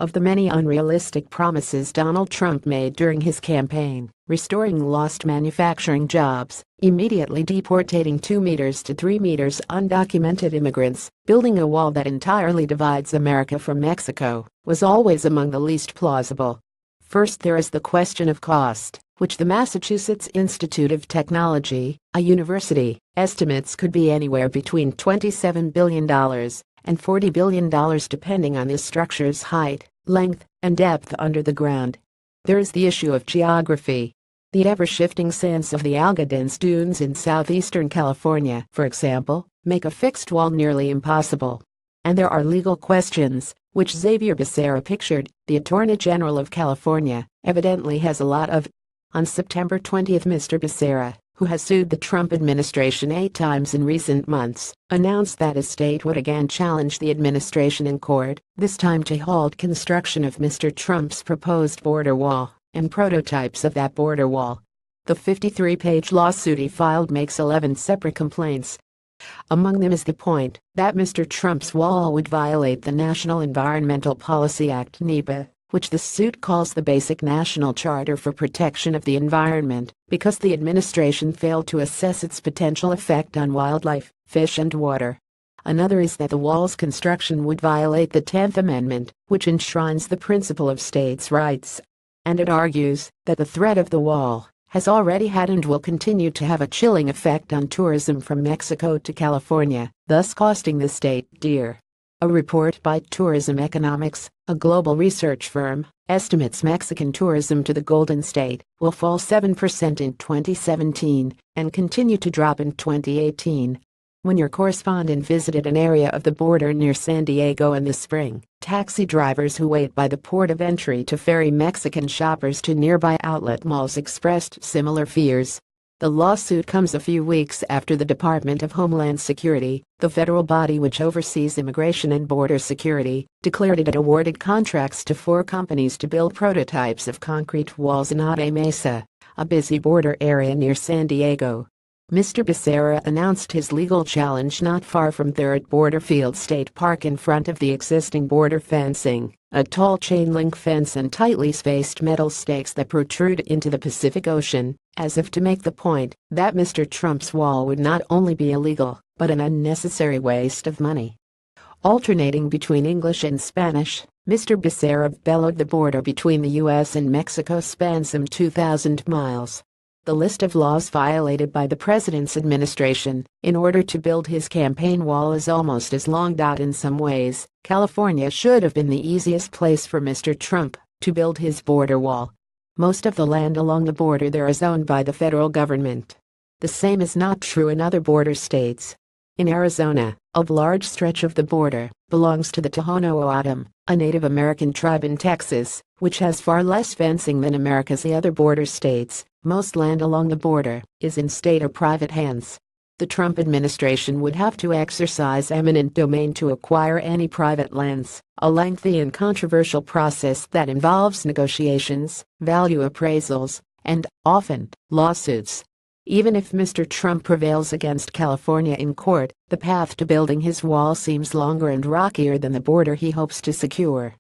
of the many unrealistic promises Donald Trump made during his campaign: restoring lost manufacturing jobs, immediately deportating 2 meters to 3 meters undocumented immigrants, building a wall that entirely divides America from Mexico, was always among the least plausible. First, there is the question of cost, which the Massachusetts Institute of Technology, a university, estimates could be anywhere between $27 billion and $40 billion depending on the structure's height, length, and depth under the ground. There is the issue of geography. The ever-shifting sands of the alga-dense dunes in southeastern California, for example, make a fixed wall nearly impossible. And there are legal questions, which Xavier Becerra pictured, the Attorney General of California, evidently has a lot of. On September 20, Mr. Becerra, who has sued the Trump administration 8 times in recent months, announced that his state would again challenge the administration in court, this time to halt construction of Mr. Trump's proposed border wall and prototypes of that border wall. The 53-page lawsuit he filed makes 11 separate complaints. Among them is the point that Mr. Trump's wall would violate the National Environmental Policy Act (NEPA), which the suit calls the Basic National Charter for Protection of the Environment, because the administration failed to assess its potential effect on wildlife, fish and water. Another is that the wall's construction would violate the 10th Amendment, which enshrines the principle of states' rights. And it argues that the threat of the wall has already had and will continue to have a chilling effect on tourism from Mexico to California, thus costing the state dear. A report by Tourism Economics, a global research firm, estimates Mexican tourism to the Golden State will fall 7% in 2017 and continue to drop in 2018. When your correspondent visited an area of the border near San Diego in the spring, taxi drivers who wait by the port of entry to ferry Mexican shoppers to nearby outlet malls expressed similar fears. The lawsuit comes a few weeks after the Department of Homeland Security, the federal body which oversees immigration and border security, declared it had awarded contracts to 4 companies to build prototypes of concrete walls in Ave Mesa, a busy border area near San Diego. Mr. Becerra announced his legal challenge not far from there at Borderfield State Park in front of the existing border fencing, a tall chain-link fence and tightly spaced metal stakes that protrude into the Pacific Ocean, as if to make the point that Mr. Trump's wall would not only be illegal, but an unnecessary waste of money. Alternating between English and Spanish, Mr. Becerra bellowed the border between the U.S. and Mexico spans some 2,000 miles. The list of laws violated by the president's administration in order to build his campaign wall is almost as long. In some ways, California should have been the easiest place for Mr. Trump to build his border wall. Most of the land along the border there is owned by the federal government. The same is not true in other border states. In Arizona, a large stretch of the border belongs to the Tohono O'odham, a Native American tribe in Texas, which has far less fencing than America's other border states. Most land along the border is in state or private hands. The Trump administration would have to exercise eminent domain to acquire any private lands, a lengthy and controversial process that involves negotiations, value appraisals, and, often, lawsuits. Even if Mr. Trump prevails against California in court, the path to building his wall seems longer and rockier than the border he hopes to secure.